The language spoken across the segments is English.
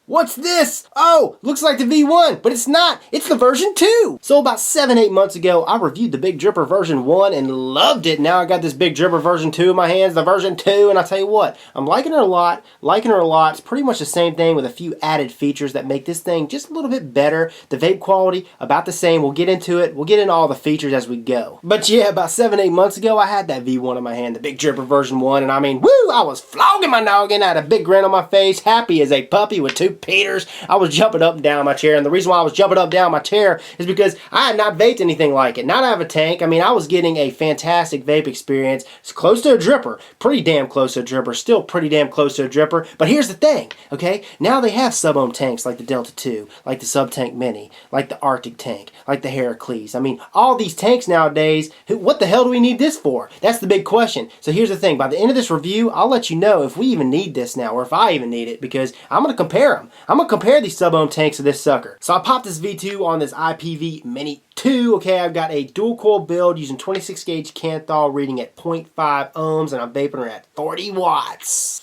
What's this? Oh, looks like the V1, but it's not. It's the version 2. So about 7-8 months ago, I reviewed the Big Dripper version 1 and loved it. Now I got this Big Dripper version 2 in my hands, the version 2, and I tell you what, I'm liking her a lot, It's pretty much the same thing with a few added features that make this thing just a little bit better. The vape quality, about the same. We'll get into it. We'll get into all the features as we go. But yeah, about 7-8 months ago, I had that V1 in my hand, the Big Dripper version 1, and I mean, woo, I was flogging my noggin. I had a big grin on my face, happy as a puppy with 2 Peters. I was jumping up and down my chair, and the reason why I was jumping up and down my chair is because I had not vaped anything like it. Not out of a tank. I mean, I was getting a fantastic vape experience. It's close to a dripper. Pretty damn close to a dripper. Still pretty damn close to a dripper. But here's the thing, okay? Now they have sub-ohm tanks like the Delta 2, like the Sub-Tank Mini, like the Arctic tank, like the Heracles. I mean, all these tanks nowadays, what the hell do we need this for? That's the big question. So here's the thing. By the end of this review, I'll let you know if we even need this now, or if I even need it, because I'm going to compare them. I'm going to compare these sub-ohm tanks to this sucker. So I popped this V2 on this IPV Mini 2. Okay, I've got a dual coil build using 26 gauge Kanthal reading at 0.5 ohms, and I'm vaping her at 40 watts.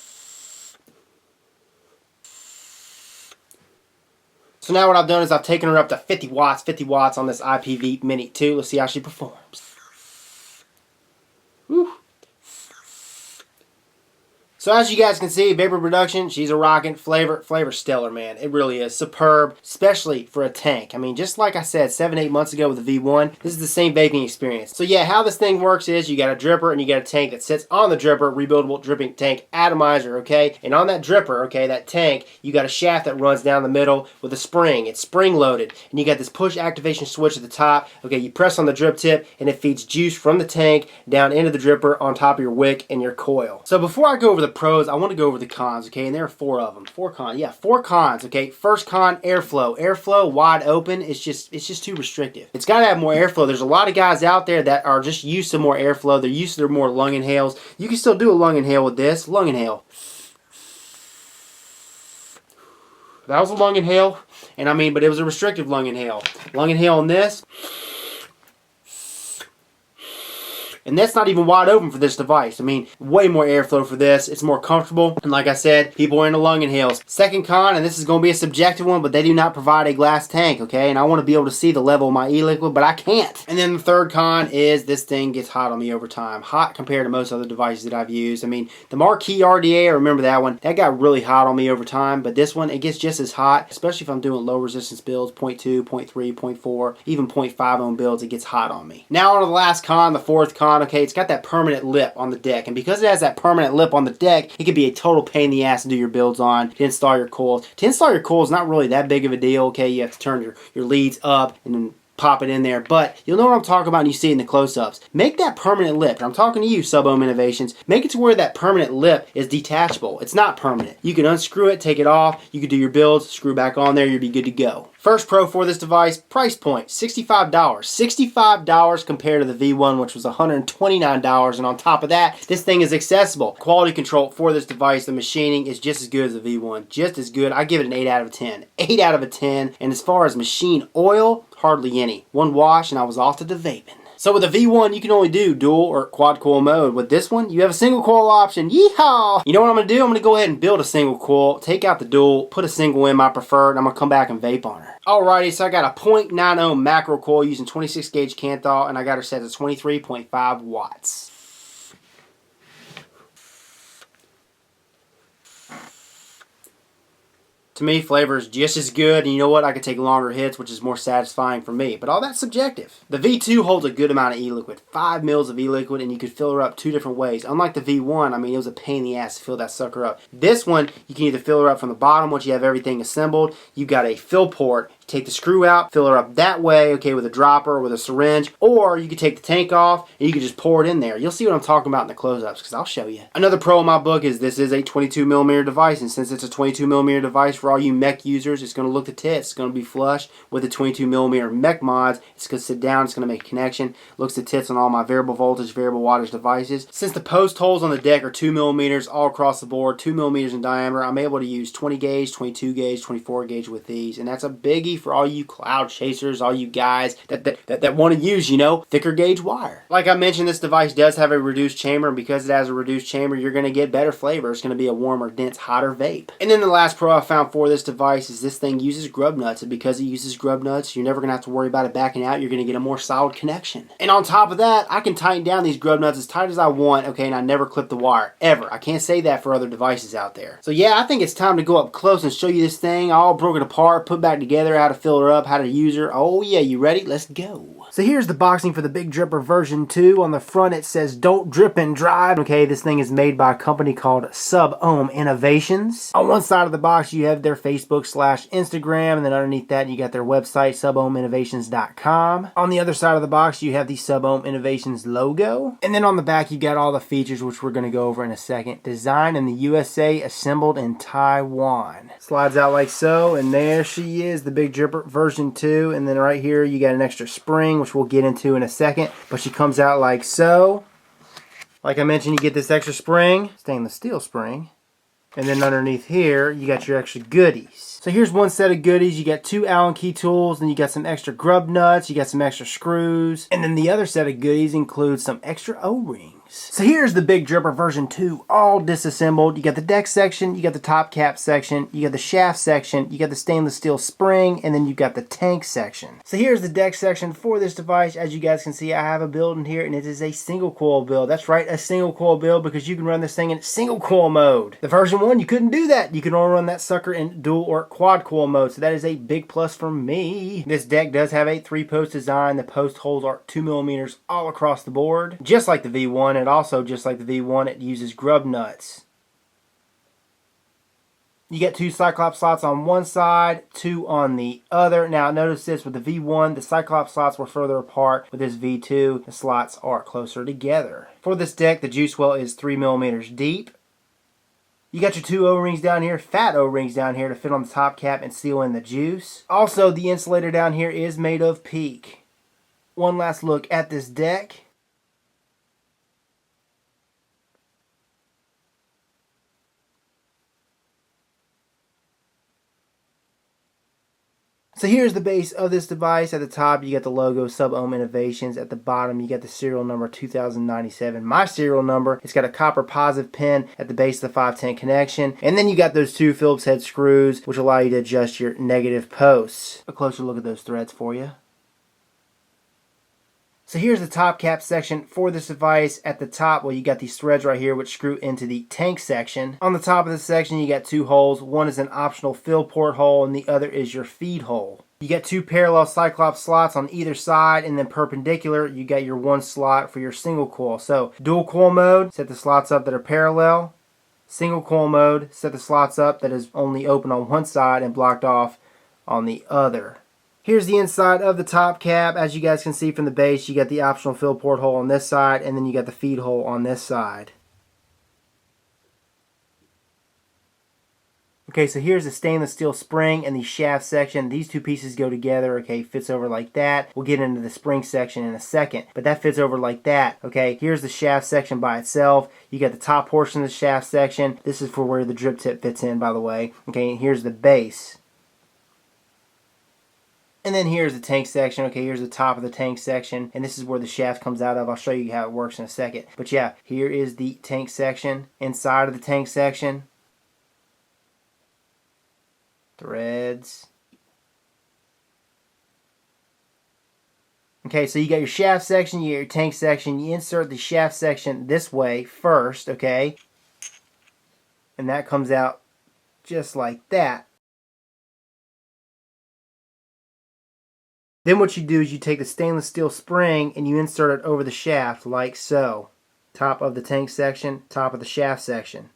So now what I've done is I've taken her up to 50 watts on this IPV Mini 2. Let's see how she performs. Whew. So as you guys can see, vapor production, she's a rockin'. Flavor stellar, man. It really is. Superb, especially for a tank. I mean, just like I said 7-8 months ago with the V1, this is the same vaping experience. So yeah, how this thing works is you got a dripper and you got a tank that sits on the dripper, rebuildable dripping tank atomizer, okay? And on that dripper, okay, that tank, you got a shaft that runs down the middle with a spring. It's spring loaded. And you got this push activation switch at the top. Okay, you press on the drip tip and it feeds juice from the tank down into the dripper on top of your wick and your coil. So before I go over the pros, I want to go over the cons, okay? And there are 4 of them. 4 cons. Yeah, 4 cons, okay? First con, airflow. Airflow wide open, it's just too restrictive. It's got to have more airflow. There's a lot of guys out there that are just used to more airflow. They're used to their more lung inhales. You can still do a lung inhale with this. Lung inhale. That was a lung inhale, and I mean, but it was a restrictive lung inhale. Lung inhale on this. And that's not even wide open for this device. I mean, way more airflow for this. It's more comfortable. And like I said, people are into lung inhales. Second con, and this is going to be a subjective one, but they do not provide a glass tank, okay? And I want to be able to see the level of my e-liquid, but I can't. And then the third con is this thing gets hot on me over time. Hot compared to most other devices that I've used. I mean, the Marquee RDA, I remember that one. That got really hot on me over time, but this one, it gets just as hot, especially if I'm doing low resistance builds, 0.2, 0.3, 0.4, even 0.5 ohm builds, it gets hot on me. Now on to the last con, the fourth con. Okay, it's got that permanent lip on the deck, and because it has that permanent lip on the deck, it can be a total pain in the ass to do your builds on, to install your coils. To install your coils, not really that big of a deal, okay? You have to turn your leads up and then pop it in there, but you'll know what I'm talking about when you see it in the close-ups. Make that permanent lip, and I'm talking to you, Sub-Ohm Innovations, make it to where that permanent lip is detachable. It's not permanent. You can unscrew it, take it off, you can do your builds, screw back on there, you'll be good to go. First pro for this device, price point, $65. $65 compared to the V1, which was $129, and on top of that, this thing is accessible. Quality control for this device, the machining is just as good as the V1, just as good. I give it an 8 out of 10. 8 out of a 10, and as far as machine oil, hardly any. One wash, and I was off to the vaping. So with the V1, you can only do dual or quad coil mode. With this one, you have a single coil option. Yeehaw! You know what I'm going to do? I'm going to go ahead and build a single coil, take out the dual, put a single in my preferred, and I'm going to come back and vape on her. Alrighty, so I got a 0.9 ohm macro coil using 26 gauge Kanthal, and I got her set to 23.5 watts. To me, flavor is just as good, and you know what? I could take longer hits, which is more satisfying for me. But all that's subjective. The V2 holds a good amount of e-liquid. 5 mils of e-liquid, and you could fill her up 2 different ways. Unlike the V1, I mean, it was a pain in the ass to fill that sucker up. This one, you can either fill her up from the bottom once you have everything assembled. You've got a fill port. Take the screw out, fill her up that way, okay, with a dropper or with a syringe, or you could take the tank off and you could just pour it in there. You'll see what I'm talking about in the close-ups, because I'll show you. Another pro in my book is this is a 22mm device, and since it's a 22mm device for all you mech users, it's going to look the tits. It's going to be flush with the 22mm mech mods. It's going to sit down, it's going to make a connection. Looks the tits on all my variable voltage, variable wattage devices. Since the post holes on the deck are 2mm all across the board, 2mm in diameter, I'm able to use 20 gauge, 22 gauge, 24 gauge with these, and that's a biggie handy for all you cloud chasers, all you guys that want to use, you know, thicker gauge wire. Like I mentioned, this device does have a reduced chamber, and because it has a reduced chamber, you're going to get better flavor. It's going to be a warmer, dense, hotter vape. And then the last pro I found for this device is this thing uses grub nuts, and because it uses grub nuts, you're never going to have to worry about it backing out. You're going to get a more solid connection. And on top of that, I can tighten down these grub nuts as tight as I want, okay, and I never clip the wire, ever. I can't say that for other devices out there. So yeah, I think it's time to go up close and show you this thing all broken apart, put back together, how to fill her up, how to use her. Oh yeah, you ready? Let's go. So here's the boxing for the Big Dripper version 2. On the front it says don't drip and drive. Okay, this thing is made by a company called Sub-Ohm Innovations. On one side of the box you have their Facebook/Instagram, and then underneath that you got their website, subohminnovations.com. On the other side of the box you have the Sub-Ohm Innovations logo. And then on the back you got all the features, which we're going to go over in a second. Designed in the USA, assembled in Taiwan. Slides out like so, and there she is, the Big Dripper version 2. And then right here you got an extra spring, which we'll get into in a second, but she comes out like so. Like I mentioned, you get this extra spring, stainless steel spring, and then underneath here you got your extra goodies. So here's one set of goodies. You got 2 Allen key tools, then you got some extra grub nuts, you got some extra screws, and then the other set of goodies includes some extra O-rings. So here's the Big Dripper version 2, all disassembled. You got the deck section, you got the top cap section, you got the shaft section, you got the stainless steel spring, and then you got the tank section. So here's the deck section for this device. As you guys can see, I have a build in here, and it is a single coil build. That's right, a single coil build, because you can run this thing in single coil mode. The version 1, you couldn't do that. You can only run that sucker in dual or quad coil mode, so that is a big plus for me. This deck does have a 3-post design. The post holes are 2mm all across the board, just like the V1. And also, just like the V1, it uses grub nuts. You get 2 Cyclops slots on one side, 2 on the other. Now notice this, with the V1, the Cyclops slots were further apart. With this V2, the slots are closer together. For this deck, the juice well is 3mm deep. You got your 2 O-rings down here, fat O-rings down here to fit on the top cap and seal in the juice. Also, the insulator down here is made of PEEK. One last look at this deck. So here's the base of this device. At the top, you got the logo Sub-Ohm Innovations. At the bottom, you got the serial number 2097. My serial number. It's got a copper positive pin at the base of the 510 connection. And then you got those 2 Phillips head screws, which allow you to adjust your negative posts. A closer look at those threads for you. So here's the top cap section for this device. At the top, well, you got these threads right here which screw into the tank section. On the top of this section, you got 2 holes. One is an optional fill port hole, and the other is your feed hole. You get 2 parallel Cyclops slots on either side, and then perpendicular, you got your 1 slot for your single coil. So dual coil mode, set the slots up that are parallel. Single coil mode, set the slots up that is only open on one side and blocked off on the other. Here's the inside of the top cap. As you guys can see from the base, you got the optional fill port hole on this side, and then you got the feed hole on this side. Okay, so here's the stainless steel spring and the shaft section. These 2 pieces go together, okay, fits over like that. We'll get into the spring section in a second, but that fits over like that, okay. Here's the shaft section by itself. You got the top portion of the shaft section. This is for where the drip tip fits in, by the way. Okay, and here's the base. And then here's the tank section. Okay, here's the top of the tank section, and this is where the shaft comes out of. I'll show you how it works in a second. But yeah, here is the tank section. Inside of the tank section, threads. Okay, so you got your shaft section, you got your tank section. You insert the shaft section this way first, okay? And that comes out just like that. Then what you do is you take the stainless steel spring and you insert it over the shaft like so. Top of the tank section, top of the shaft section.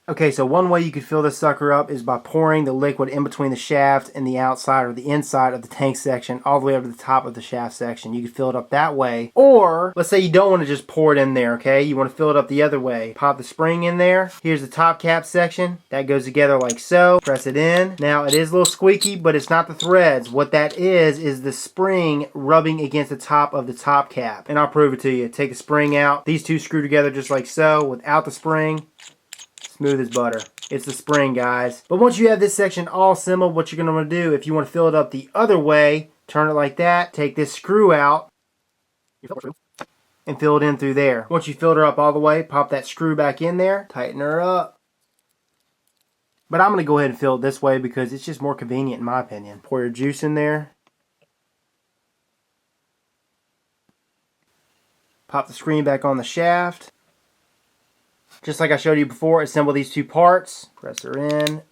Okay, so one way you could fill this sucker up is by pouring the liquid in between the shaft and the outside or the inside of the tank section all the way up to the top of the shaft section. You could fill it up that way. Or, let's say you don't want to just pour it in there, okay? You want to fill it up the other way. Pop the spring in there. Here's the top cap section. That goes together like so. Press it in. Now, it is a little squeaky, but it's not the threads. What that is the spring rubbing against the top of the top cap. And I'll prove it to you. Take the spring out. These 2 screw together just like so. Without the spring, Smooth as butter. It's the spring, guys. But once you have this section all assembled, what you're going to want to do, if you want to fill it up the other way, turn it like that, take this screw out, and fill it in through there. Once you filled her up all the way, pop that screw back in there, tighten her up. But I'm going to go ahead and fill it this way because it's just more convenient in my opinion. Pour your juice in there. Pop the screen back on the shaft. Just like I showed you before, assemble these two parts. Press her in.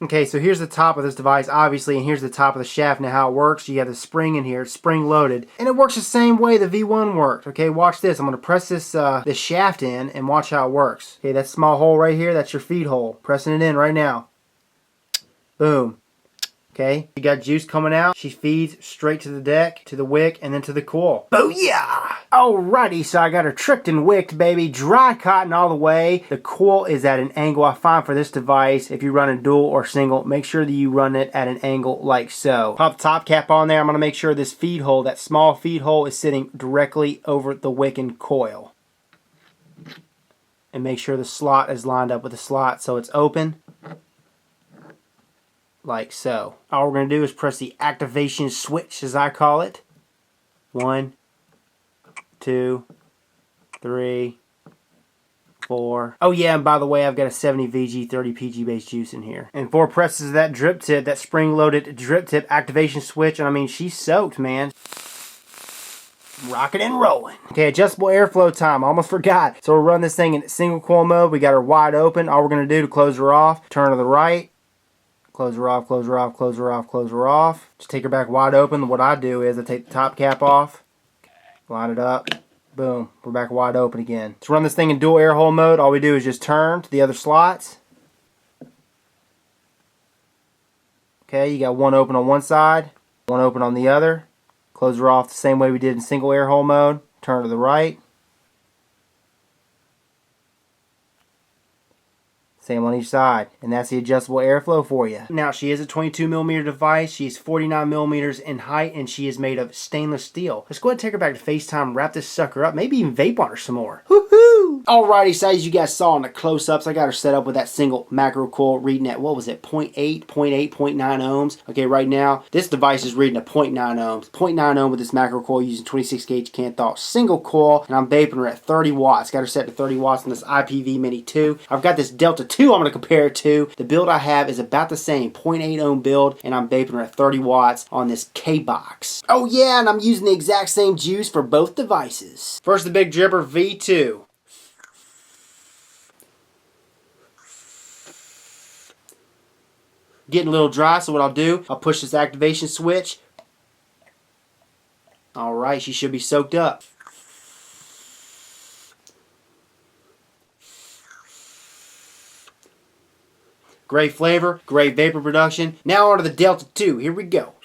Okay, so here's the top of this device, obviously, and here's the top of the shaft. Now how it works, you have the spring in here, it's spring loaded, and it works the same way the V1 worked. Okay, watch this. I'm going to press this shaft in and watch how it works. Okay, that small hole right here, that's your feed hole. Pressing it in right now. Boom. Okay, you got juice coming out. She feeds straight to the deck, to the wick, and then to the coil. Booyah! Alrighty, so I got her tricked and wicked, baby. Dry cotton all the way. The coil is at an angle I find for this device. If you run a dual or single, make sure that you run it at an angle like so. Pop the top cap on there. I'm going to make sure this feed hole, that small feed hole, is sitting directly over the wick and coil. And make sure the slot is lined up with the slot so it's open. Like so. All we're going to do is press the activation switch, as I call it. 1, 2, 3, 4. Oh yeah, and by the way, I've got a 70 VG 30 PG base juice in here. And 4 presses of that drip tip, that spring-loaded drip tip activation switch, and I mean, she's soaked, man. Rocking and rolling. Okay, adjustable airflow time. Almost forgot. So we'll run this thing in single coil mode. We got her wide open. All we're going to do to close her off, turn to the right. Close her off, close her off, close her off, close her off. Just take her back wide open. What I do is I take the top cap off, line it up, boom, we're back wide open again. To run this thing in dual air hole mode, all we do is just turn to the other slots. Okay, you got one open on one side, one open on the other. Close her off the same way we did in single air hole mode. Turn to the right. Same on each side, and that's the adjustable airflow for you. Now, she is a 22mm device. She's 49mm in height, and she is made of stainless steel. Let's go ahead and take her back to FaceTime, wrap this sucker up, maybe even vape on her some more. Woohoo! Alrighty, so as you guys saw in the close-ups, I got her set up with that single macro coil reading at, what was it, 0.8, 0.9 ohms. Okay, right now, this device is reading at 0.9 ohms. 0.9 ohm with this macro coil using 26 gauge Canthal single coil, and I'm vaping her at 30 watts. Got her set to 30 watts on this IPV Mini 2. I've got this Delta 2 I'm going to compare it to. The build I have is about the same, 0.8 ohm build, and I'm vaping her at 30 watts on this K-Box. Oh yeah, and I'm using the exact same juice for both devices. First, the Big Dripper V2. Getting a little dry, so what I'll do, I'll push this activation switch. Alright, she should be soaked up. Great flavor, great vapor production. Now on to the Delta 2. Here we go.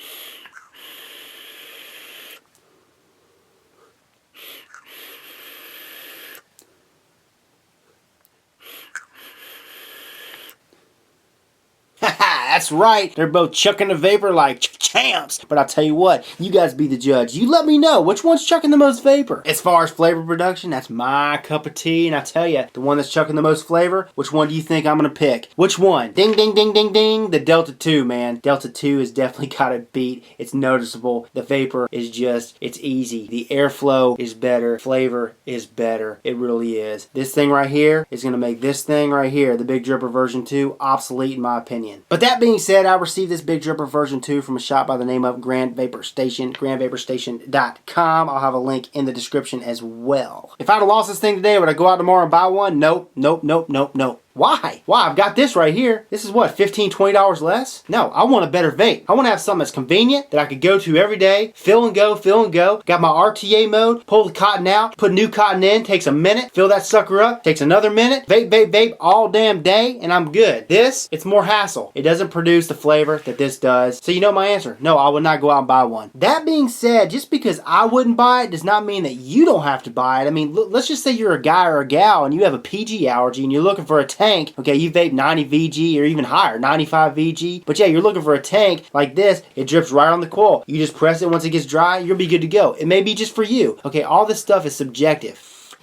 That's right. They're both chucking the vapor like champs. But I'll tell you what, you guys be the judge. You let me know which one's chucking the most vapor. As far as flavor production, that's my cup of tea. And I tell you, the one that's chucking the most flavor, which one do you think I'm going to pick? Which one? Ding, ding, ding, ding, ding. The Delta 2, man. Delta 2 has definitely got it beat. It's noticeable. The vapor is just, it's easy. The airflow is better. Flavor is better. It really is. This thing right here is going to make this thing right here, the Big Dripper version 2, obsolete in my opinion. But that being said, I received this Big Dripper version 2 from a shop by the name of Grand Vapor Station, grandvaporstation.com. I'll have a link in the description as well. If I'd have lost this thing today, would I go out tomorrow and buy one? Nope, nope, nope, nope, nope. Why? Why? I've got this right here. This is what, $15, $20 less? No, I want a better vape. I want to have something that's convenient, that I could go to every day, fill and go, fill and go. Got my RTA mode, pull the cotton out, put new cotton in, takes a minute, fill that sucker up, takes another minute, vape, vape, vape all damn day, and I'm good. This, it's more hassle. It doesn't produce the flavor that this does. So you know my answer. No, I would not go out and buy one. That being said, just because I wouldn't buy it does not mean that you don't have to buy it. I mean, let's just say you're a guy or a gal and you have a PG allergy and you're looking for a tank. Okay, you vape 90 VG or even higher, 95 VG. But yeah, you're looking for a tank like this. It drips right on the coil. You just press it once it gets dry, you'll be good to go. It may be just for you. Okay, all this stuff is subjective.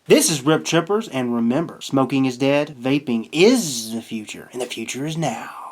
This is Rip Trippers, and remember, smoking is dead, vaping is the future, and the future is now.